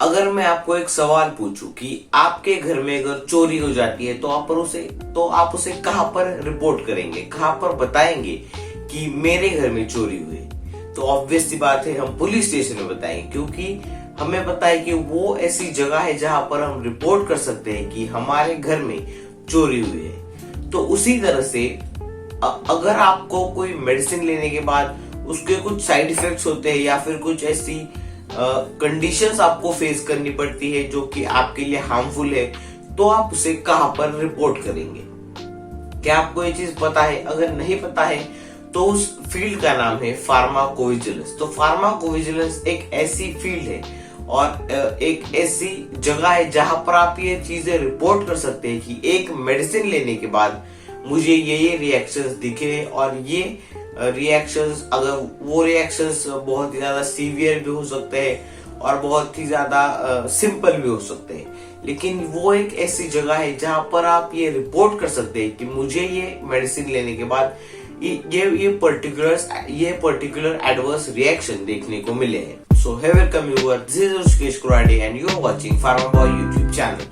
अगर मैं आपको एक सवाल पूछूं कि आपके घर में अगर चोरी हो जाती है तो आप उसे कहां पर रिपोर्ट करेंगे, कहां पर बताएंगे कि मेरे घर में चोरी हुई? तो ऑब्वियस सी बात है, हम पुलिस स्टेशन में बताएंगे, क्योंकि हमें पता है कि वो ऐसी जगह है जहां पर हम रिपोर्ट कर सकते हैं कि हमारे घर में चोरी हुई है। तो उसी तरह से अगर आपको कोई मेडिसिन लेने के बाद उसके कुछ साइड इफेक्ट्स होते हैं या फिर कुछ ऐसी कंडीशंस आपको फेस करनी पड़ती है जो कि आपके लिए हार्मफुल है, तो आप उसे कहां पर रिपोर्ट करेंगे? क्या आपको ये चीज पता है? अगर नहीं पता है तो उस फील्ड का नाम है फार्माकोविजिलेंस। तो फार्माकोविजिलेंस एक ऐसी फील्ड है और एक ऐसी जगह है जहां पर आप ये चीजें रिपोर्ट कर सकते हैं कि एक मेडिसिन लेने के बाद मुझे ये रिएक्शंस दिखे, और ये रिएक्शंस, अगर वो रिएक्शंस बहुत ही ज्यादा सीवियर भी हो सकते हैं और बहुत ही ज्यादा सिंपल भी हो सकते हैं, लेकिन वो एक ऐसी जगह है जहां पर आप ये रिपोर्ट कर सकते हैं कि मुझे ये मेडिसिन लेने के बाद ये पर्टिकुलर एडवर्स रिएक्शन देखने को मिले हैं। So hey, welcome you. This is Rishikesh Kurade and you are watching PharmaBoy YouTube channel.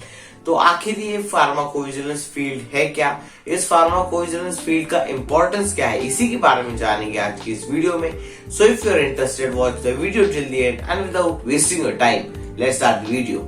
तो आखिर ये फार्माकोविजिलेंस फील्ड है क्या? इस फार्माकोविजिलेंस फील्ड का इंपॉर्टेंस क्या है, इसी के बारे में जानेंगे आज की इस वीडियो में। So if you are interested, watch the video till the end and without wasting your time, let's start the video.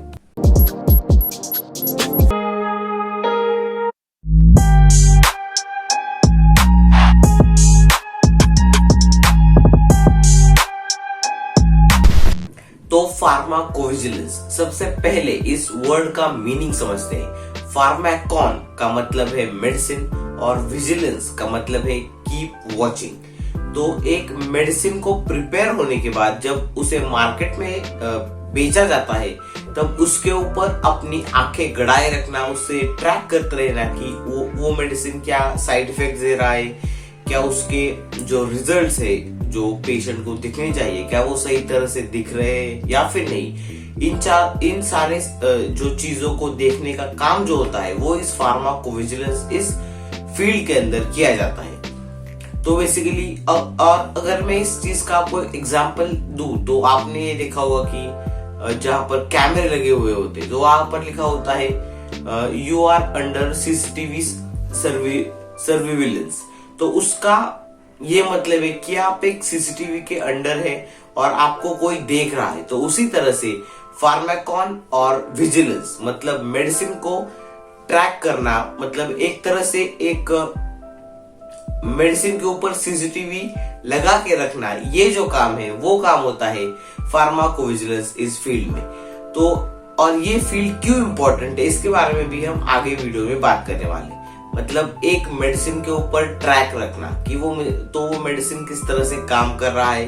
तो फार्माकोविजिलेंस, सबसे पहले इस वर्ड का मीनिंग समझते हैं। फार्माकॉन का मतलब है मेडिसिन और विजिलेंस का मतलब है कीप वॉचिंग। तो एक मेडिसिन को प्रिपेयर होने के बाद जब उसे मार्केट में बेचा जाता है, तब उसके ऊपर अपनी आंखें गड़ाए रखना, उससे ट्रैक करते रहना कि वो मेडिसिन क्या साइड इफेक्ट दे रहा है, क्या उसके जो रिजल्ट्स है जो पेशेंट को दिखने चाहिए, क्या वो सही तरह से दिख रहे हैं या फिर नहीं। इन सारे जो चीजों को देखने का काम जो होता है वो इस फार्माकोविजिलेंस इस फील्ड के अंदर किया जाता है। तो बेसिकली और अगर मैं इस चीज का आपको एग्जांपल दूं, तो आपने ये देखा होगा कि जहां पर कैमरे लगे हुए होते तो वहां पर लिखा होता है you are under CCTV surveillance. तो उसका ये मतलब है कि आप एक सीसीटीवी के अंडर है और आपको कोई देख रहा है। तो उसी तरह से फार्माकॉन और विजिलेंस मतलब मेडिसिन को ट्रैक करना, मतलब एक तरह से एक मेडिसिन के ऊपर सीसीटीवी लगा के रखना, ये जो काम है वो काम होता है फार्माकोविजिलेंस इस फील्ड में। तो और ये फील्ड क्यों इंपॉर्टेंट है, इसके बारे में भी हम आगे वीडियो में बात करने वाले हैं। मतलब एक मेडिसिन के ऊपर ट्रैक रखना कि वो मेडिसिन किस तरह से काम कर रहा है,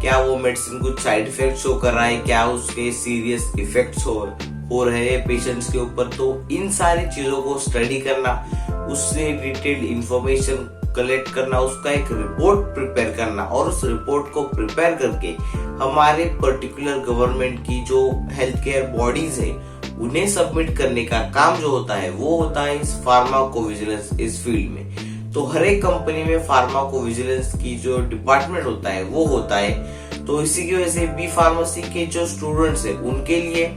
क्या वो मेडिसिन कुछ साइड इफेक्ट शो कर रहा है, क्या उसके सीरियस इफेक्ट्स हो रहे हैं पेशेंट्स के ऊपर। तो इन सारी चीजों को स्टडी करना, उससे डिटेल्ड इंफॉर्मेशन कलेक्ट करना, उसका एक रिपोर्ट प्रिपेयर करना, और उस रिपोर्ट को प्रिपेयर करके हमारे पर्टिकुलर गवर्नमेंट की जो हेल्थ केयर बॉडीज है उन्हें सबमिट करने का काम जो होता है वो होता है इस फार्माकोविजिलेंस इस फील्ड में। तो हर एक कंपनी में फार्माकोविजिलेंस की जो डिपार्टमेंट होता है वो होता है। तो इसी की वजह से बी फार्मेसी के जो स्टूडेंट्स है उनके लिए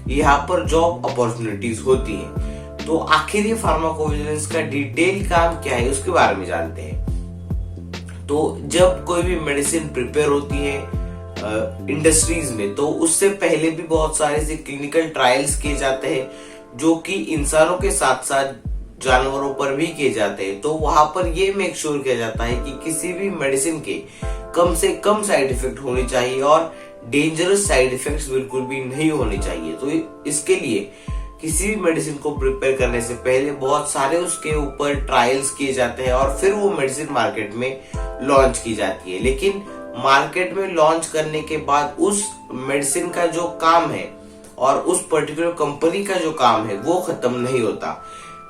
यहाँ पर जॉब अपॉर्चुनिटीज होती है। तो आखिर ये फार्माकोविजिलेंस का डिटेल काम क्या है उसके बारे में जानते हैं। तो जब कोई भी मेडिसिन प्रिपेयर होती है इंडस्ट्रीज में, तो उससे पहले भी बहुत सारे से क्लिनिकल ट्रायल्स किए जाते हैं जो कि इंसानों के साथ साथ जानवरों पर भी किए जाते हैं। तो वहां पर ये मेक श्योर किया जाता है कि किसी भी मेडिसिन के कम से कम साइड इफेक्ट होने चाहिए और डेंजरस साइड इफेक्ट्स बिल्कुल भी नहीं होने चाहिए। तो इसके लिए किसी भी मेडिसिन को प्रिपेयर करने से पहले बहुत सारे उसके ऊपर ट्रायल्स किए जाते हैं और फिर वो मेडिसिन मार्केट में लॉन्च की जाती है। लेकिन मार्केट में लॉन्च करने के बाद उस मेडिसिन का जो काम है और उस पर्टिकुलर कंपनी का जो काम है वो खत्म नहीं होता।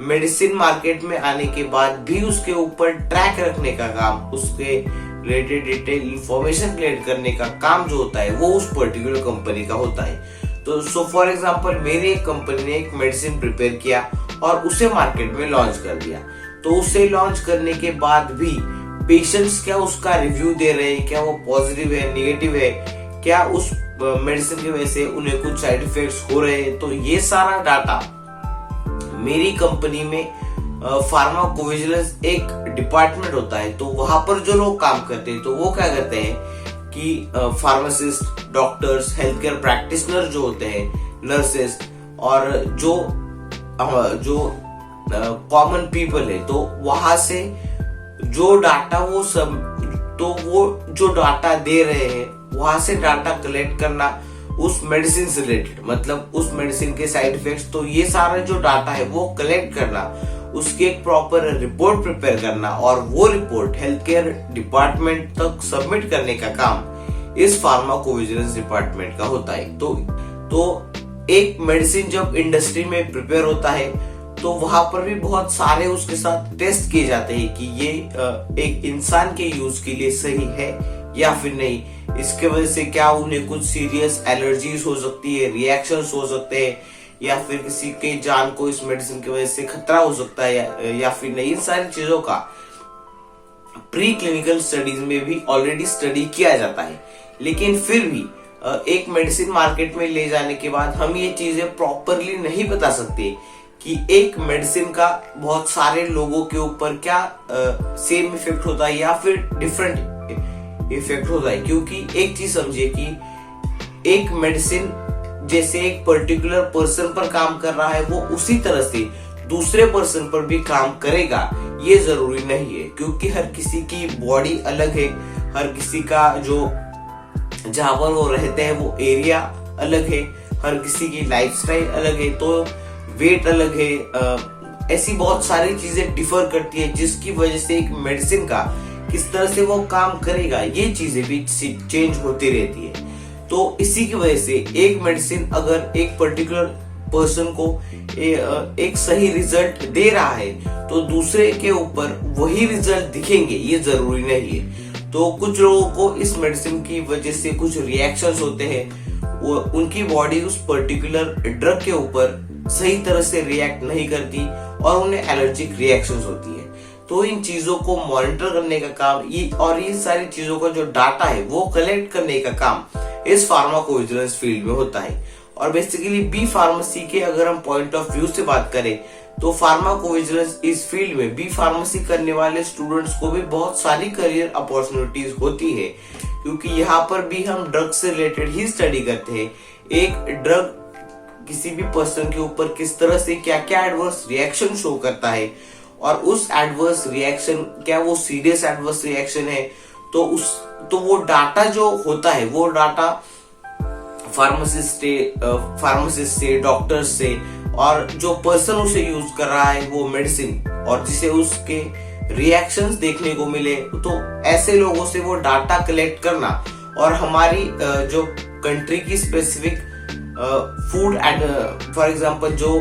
मेडिसिन मार्केट में आने के बाद भी उसके ऊपर ट्रैक रखने का काम, उसके रिलेटेड डिटेल इंफॉर्मेशन कलेक्ट करने का काम जो होता है वो उस पर्टिकुलर कंपनी का होता है। तो सो फॉर एग्जांपल मेरी एक कंपनी ने एक मेडिसिन प्रिपेयर किया और उसे मार्केट में लॉन्च कर दिया। तो उसे लॉन्च करने के बाद भी पेशेंट्स क्या उसका रिव्यू दे रहे हैं, क्या वो पॉजिटिव है, नेगेटिव है, क्या उस मेडिसिन की वजह से उन्हें कुछ साइड इफेक्ट्स हो रहे हैं, तो ये सारा डाटा मेरी कंपनी में फार्माकोविजिलेंस एक डिपार्टमेंट होता है। तो वहां पर जो लोग काम करते हैं तो वो क्या करते हैं कि pharmacist, doctors, health care practitioner जो होते हैं, नर्सेस और जो कॉमन पीपल है, तो वहां से जो डाटा वो जो डाटा दे रहे हैं वहां से डाटा कलेक्ट करना उस मेडिसिन से रिलेटेड, मतलब उस मेडिसिन के साइड इफेक्ट्स, तो ये सारा जो डाटा है वो कलेक्ट करना, उसकी एक प्रॉपर रिपोर्ट प्रिपेयर करना और वो रिपोर्ट हेल्थ केयर डिपार्टमेंट तक सबमिट करने का काम इस फार्माकोविजिलेंस डिपार्टमेंट का होता है। तो एक मेडिसिन जब इंडस्ट्री में प्रिपेयर होता है तो वहां पर भी बहुत सारे उसके साथ टेस्ट किए जाते हैं कि ये एक इंसान के यूज के लिए सही है या फिर नहीं, इसके वजह से क्या उन्हें कुछ सीरियस एलर्जीज हो सकती है, रिएक्शंस हो सकते हैं, या फिर किसी के जान को इस मेडिसिन की वजह से खतरा हो सकता है या फिर नहीं। इन सारी चीजों का प्री क्लिनिकल स्टडीज में भी ऑलरेडी स्टडी किया जाता है, लेकिन फिर भी एक मेडिसिन मार्केट में ले जाने के बाद हम ये चीजें प्रॉपरली नहीं बता सकते कि एक मेडिसिन का बहुत सारे लोगों के ऊपर क्या सेम इफेक्ट होता है या फिर डिफरेंट इफेक्ट होता है। क्योंकि एक चीज समझिए कि एक मेडिसिन जैसे एक पर्टिकुलर पर्सन पर काम कर रहा है वो उसी तरह से दूसरे पर्सन पर भी काम करेगा ये जरूरी नहीं है, क्योंकि हर किसी की बॉडी अलग है, हर किसी का जो जहां पर वो रहते हैं वो एरिया अलग है, हर किसी की लाइफस्टाइल अलग है, तो वेट अलग है, ऐसी बहुत सारी चीजें डिफर करती है जिसकी वजह से एक मेडिसिन का किस तरह से वो काम करेगा ये चीजें भी चेंज होती रहती है। तो इसी की वजह से एक मेडिसिन अगर एक पर्टिकुलर पर्सन को एक सही रिजल्ट दे रहा है तो दूसरे के ऊपर वही रिजल्ट दिखेंगे ये जरूरी नहीं है। तो कुछ लोगों को इस मेडिसिन की वजह से कुछ रिएक्शंस होते हैं, वो उनकी बॉडी उस पर्टिकुलर ड्रग के ऊपर सही तरह से रिएक्ट नहीं करती और उन्हें एलर्जिक रिएक्शंस होती है। तो इन चीजों को मॉनिटर करने का काम ये सारी चीजों का जो डाटा है वो कलेक्ट करने का काम इस फार्माकोविजिलेंस फील्ड में होता है। और बेसिकली बी फार्मेसी के अगर हम पॉइंट ऑफ व्यू से बात करें तो फार्माकोविजिलेंस इस फील्ड में बी फार्मेसी करने वाले स्टूडेंट्स को भी बहुत सारी करियर अपॉर्चुनिटीज होती है, क्योंकि यहाँ पर भी हम ड्रग से रिलेटेड ही स्टडी करते हैं। एक ड्रग किसी भी पर्सन के ऊपर किस तरह से क्या क्या एडवर्स रिएक्शन शो करता है और उस एडवर्स रिएक्शन क्या वो सीरियस एडवर्स रिएक्शन है, तो वो डाटा जो होता है वो डाटा फार्मासिस्ट से, डॉक्टर्स से, और जो पर्सन उसे यूज कर रहा है वो मेडिसिन और जिसे उसके रिएक्शंस देखने को मिले, तो ऐसे लोगों से वो डाटा कलेक्ट करना और हमारी जो कंट्री की specific food and for example जो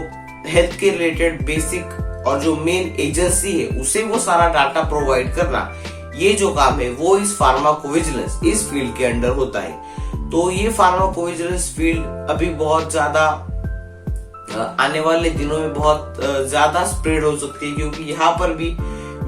हेल्थ के रिलेटेड बेसिक और जो मेन एजेंसी है उसे वो सारा डाटा प्रोवाइड करना, ये जो काम है वो इस फार्माकोविजिलेंस इस फील्ड के अंडर होता है। तो ये फार्माकोविजिलेंस फील्ड अभी बहुत ज्यादा आने वाले दिनों में बहुत ज्यादा स्प्रेड हो सकती है, क्योंकि यहाँ पर भी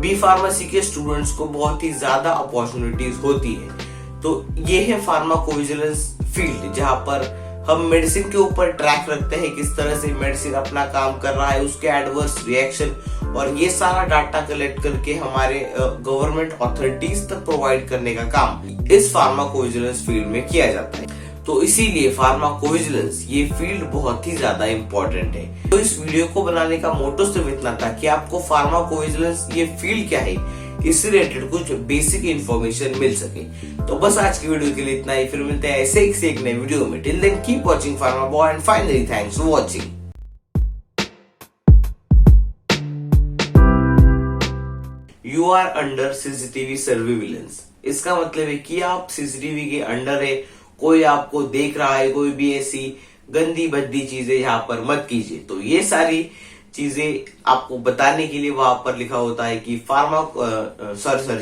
बी फार्मेसी के स्टूडेंट्स को बहुत ही ज्यादा अपॉर्चुनिटीज होती है। तो ये है फार्माकोविजिलेंस फील्ड जहाँ पर हम मेडिसिन के ऊपर ट्रैक रखते हैं किस तरह से मेडिसिन अपना काम कर रहा है, उसके एडवर्स रिएक्शन, और ये सारा डाटा कलेक्ट करके हमारे गवर्नमेंट अथॉरिटीज तक प्रोवाइड करने का काम इस फार्माकोविजिलेंस फील्ड में किया जाता है। तो इसीलिए फार्माकोविजिलेंस ये फील्ड बहुत ही ज्यादा इम्पोर्टेंट है। तो इस वीडियो को बनाने का मोटो सिर्फ इतना था कि आपको फार्माकोविजिलेंस ये फील्ड क्या है इससे रिलेटेड कुछ बेसिक इंफॉर्मेशन मिल सके। तो बस आज की वीडियो के लिए इतना ही, फिर मिलते हैं ऐसे ही एक नए वीडियो में। Till then keep watching Pharma Boy and finally thanks for watching. You are under CCTV surveillance. इसका मतलब है कि आप सीसीटीवी के अंडर है, कोई आपको देख रहा है, कोई भी ऐसी गंदी भद्दी चीजें यहाँ पर मत कीजिए। तो ये सारी चीजें आपको बताने के लिए वहां पर लिखा होता है कि सॉरी